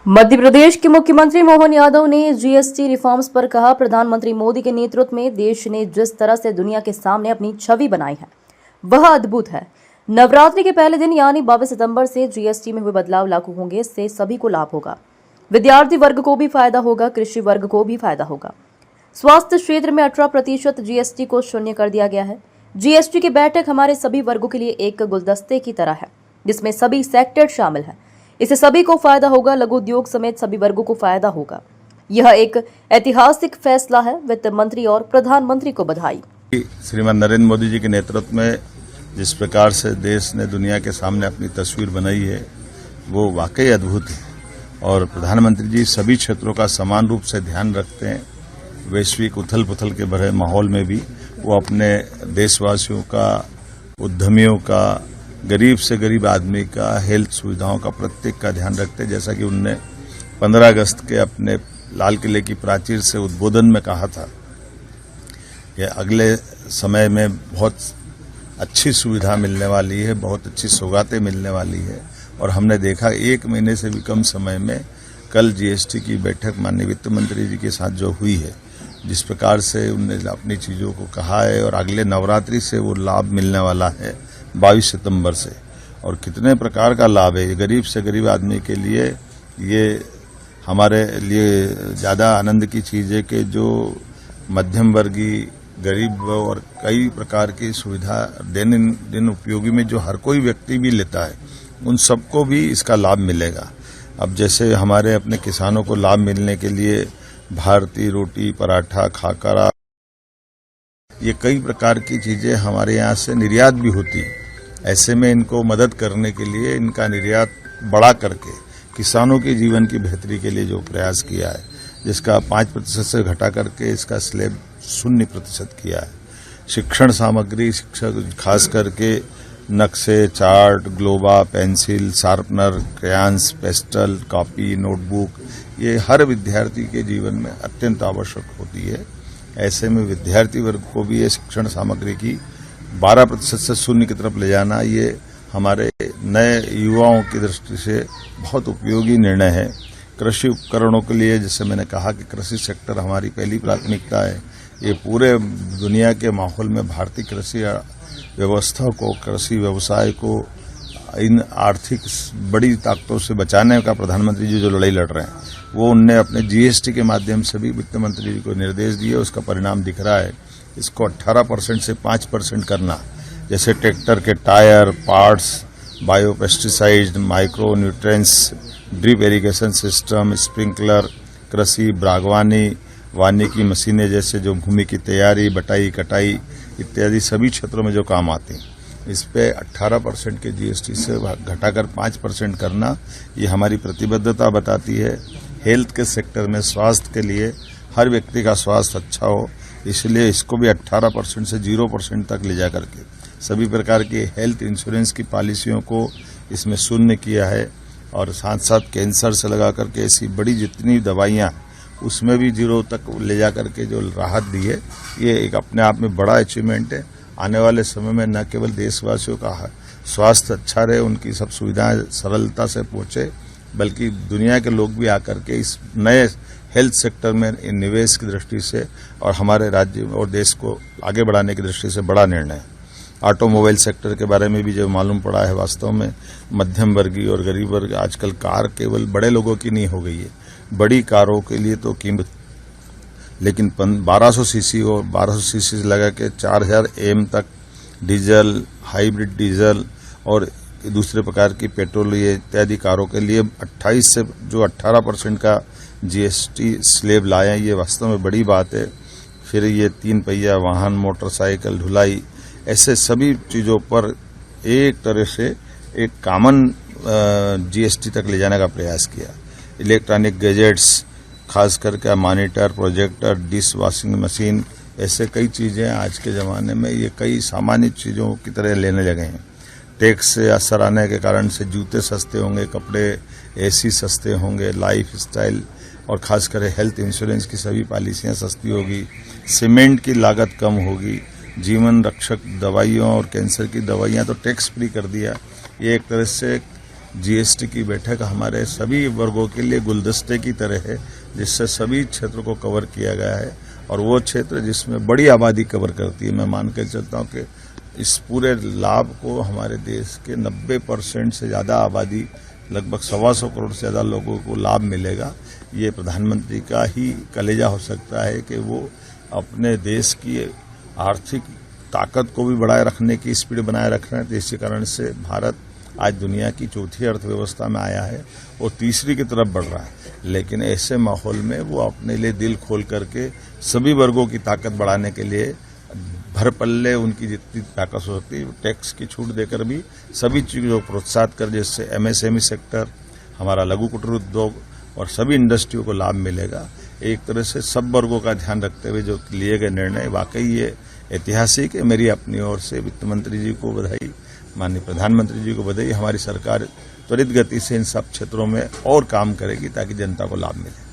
मध्य प्रदेश के मुख्यमंत्री मोहन यादव ने जीएसटी रिफॉर्म्स पर कहा, प्रधानमंत्री मोदी के नेतृत्व में देश ने जिस तरह से दुनिया के सामने अपनी छवि बनाई है वह अद्भुत है। नवरात्रि के पहले दिन यानी 22 सितंबर से जीएसटी में हुए बदलाव लागू होंगे। इससे सभी को लाभ होगा। विद्यार्थी वर्ग को भी फायदा होगा, कृषि वर्ग को भी फायदा होगा। स्वास्थ्य क्षेत्र में 18% जीएसटी को शून्य कर दिया गया है। जीएसटी की बैठक हमारे सभी वर्गों के लिए एक गुलदस्ते की तरह है, जिसमें सभी सेक्टर शामिल है। इससे सभी को फायदा होगा, लघु उद्योग समेत सभी वर्गों को फायदा होगा। यह एक ऐतिहासिक फैसला है। वित्त मंत्री और प्रधानमंत्री को बधाई। श्रीमान नरेंद्र मोदी जी के नेतृत्व में जिस प्रकार से देश ने दुनिया के सामने अपनी तस्वीर बनाई है वो वाकई अद्भुत है और प्रधानमंत्री जी सभी क्षेत्रों का समान रूप से ध्यान रखते हैं। वैश्विक उथल पुथल के भरे माहौल में भी वो अपने देशवासियों का, उद्यमियों का, गरीब से गरीब आदमी का, हेल्थ सुविधाओं का, प्रत्येक का ध्यान रखते हैं। जैसा कि उनने 15 अगस्त के अपने लाल किले की प्राचीर से उद्बोधन में कहा था कि अगले समय में बहुत अच्छी सुविधा मिलने वाली है, बहुत अच्छी सौगातें मिलने वाली है। और हमने देखा 1 महीने से भी कम समय में कल जीएसटी की बैठक माननीय वित्त मंत्री जी के साथ जो हुई है, जिस प्रकार से उन्होंने अपनी चीज़ों को कहा है और अगले नवरात्रि से वो लाभ मिलने वाला है 22 सितंबर से। और कितने प्रकार का लाभ है ये गरीब से गरीब आदमी के लिए। ये हमारे लिए ज़्यादा आनंद की चीज़ है कि जो मध्यम वर्गीय, गरीब और कई प्रकार की सुविधा दिन उपयोगी में जो हर कोई व्यक्ति भी लेता है, उन सबको भी इसका लाभ मिलेगा। अब जैसे हमारे अपने किसानों को लाभ मिलने के लिए भारतीय रोटी, पराठा, खाकरा, ये कई प्रकार की चीजें हमारे यहाँ से निर्यात भी होती है। ऐसे में इनको मदद करने के लिए इनका निर्यात बढ़ा करके किसानों के जीवन की बेहतरी के लिए जो प्रयास किया है, जिसका 5% से घटा करके इसका स्लैब 0% किया है। शिक्षण सामग्री, शिक्षक खास करके नक्शे, चार्ट, ग्लोबा, pencil, sharpener, crayons, pastel, copy, notebook, ये हर विद्यार्थी के जीवन में अत्यंत आवश्यक होती है। ऐसे में विद्यार्थी वर्ग को भी ये शिक्षण सामग्री की 12% से 0 की तरफ ले जाना, ये हमारे नए युवाओं की दृष्टि से बहुत उपयोगी निर्णय है। कृषि उपकरणों के लिए जैसे मैंने कहा कि कृषि सेक्टर हमारी पहली प्राथमिकता है। ये पूरे दुनिया के माहौल में भारतीय कृषि व्यवस्था को, कृषि व्यवसाय को इन आर्थिक बड़ी ताकतों से बचाने का प्रधानमंत्री जी जो लड़ाई लड़ रहे हैं, वो उनने अपने जीएसटी के माध्यम से भी वित्त मंत्री जी को निर्देश दिए। उसका परिणाम दिख रहा है। इसको 18% से 5% करना, जैसे ट्रैक्टर के tyre, parts, biopesticide, micro nutrients, drip irrigation system, sprinkler, कृषि, बागवानी, वानिकी मशीनें जैसे जो भूमि की तैयारी, बटाई, कटाई इत्यादि सभी क्षेत्रों में जो काम आते हैं, इस पे 18% के जीएसटी से घटाकर 5% करना, ये हमारी प्रतिबद्धता बताती है। हेल्थ के सेक्टर में स्वास्थ्य के लिए हर व्यक्ति का स्वास्थ्य अच्छा हो, इसलिए इसको भी 18% से 0% तक ले जा करके सभी प्रकार की हेल्थ इंश्योरेंस की पॉलिसियों को इसमें शून्य किया है। और साथ साथ कैंसर से लगा करके ऐसी बड़ी जितनी दवाइयाँ उसमें भी 0 तक ले जा करके जो राहत दी है, ये एक अपने आप में बड़ा अचीवमेंट है। आने वाले समय में न केवल देशवासियों का स्वास्थ्य अच्छा रहे, उनकी सब सुविधाएं सरलता से पहुंचे, बल्कि दुनिया के लोग भी आकर के इस नए हेल्थ सेक्टर में निवेश की दृष्टि से और हमारे राज्य और देश को आगे बढ़ाने की दृष्टि से बड़ा निर्णय है। ऑटोमोबाइल सेक्टर के बारे में भी जो मालूम पड़ा है, वास्तव में मध्यम वर्गीय और गरीब वर्ग आजकल कार केवल बड़े लोगों की नहीं हो गई है। बड़ी कारों के लिए तो कीमत, लेकिन 1200 सीसी और 1200 सीसी से लगा के 4000 एम तक डीजल, हाइब्रिड डीजल और दूसरे प्रकार की पेट्रोल ये इत्यादि कारों के लिए 28 से जो 18% का जीएसटी स्लैब लाए, ये वास्तव में बड़ी बात है। फिर ये 3 पहिया वाहन, मोटरसाइकिल, ढुलाई, ऐसे सभी चीज़ों पर एक तरह से एक कॉमन जीएसटी तक ले जाने का प्रयास किया। इलेक्ट्रॉनिक गैजेट्स, खास करके monitor, projector, dish washing machine, ऐसे कई चीज़ें आज के ज़माने में ये कई सामान्य चीज़ों की तरह लेने लगे हैं। टैक्स से असर आने के कारण से जूते सस्ते होंगे, कपड़े, एसी सस्ते होंगे, लाइफ स्टाइल और खासकर हेल्थ इंश्योरेंस की सभी पॉलिसियाँ सस्ती होगी, सीमेंट की लागत कम होगी, जीवन रक्षक दवाइयों और कैंसर की दवाइयाँ तो टैक्स फ्री कर दिया। ये एक तरह से जीएसटी की बैठक हमारे सभी वर्गों के लिए गुलदस्ते की तरह है, जिससे सभी क्षेत्र को कवर किया गया है। और वो क्षेत्र जिसमें बड़ी आबादी कवर करती है, मैं मान कर चलता हूँ कि इस पूरे लाभ को हमारे देश के 90% से ज़्यादा आबादी, लगभग 125 करोड़ से ज़्यादा लोगों को लाभ मिलेगा। ये प्रधानमंत्री का ही कलेजा हो सकता है कि वो अपने देश की आर्थिक ताकत को भी बढ़ाए रखने की स्पीड बनाए रख रहे हैं। तो इसी कारण से भारत आज दुनिया की चौथी अर्थव्यवस्था में आया है और तीसरी की तरफ बढ़ रहा है। लेकिन ऐसे माहौल में वो अपने लिए दिल खोल करके सभी वर्गों की ताकत बढ़ाने के लिए भर पल्ले उनकी जितनी ताकत हो सकती है टैक्स की छूट देकर भी सभी चीज़ों को प्रोत्साहित कर, जिससे एमएसएमई सेक्टर, हमारा लघु कुटीर उद्योग और सभी इंडस्ट्रियों को लाभ मिलेगा। एक तरह से सब वर्गों का ध्यान रखते हुए जो लिए गए निर्णय वाकई ये ऐतिहासिक है। मेरी अपनी ओर से वित्त मंत्री जी को बधाई, माननीय प्रधानमंत्री जी को बधाई। हमारी सरकार त्वरित गति से इन सब क्षेत्रों में और काम करेगी ताकि जनता को लाभ मिले।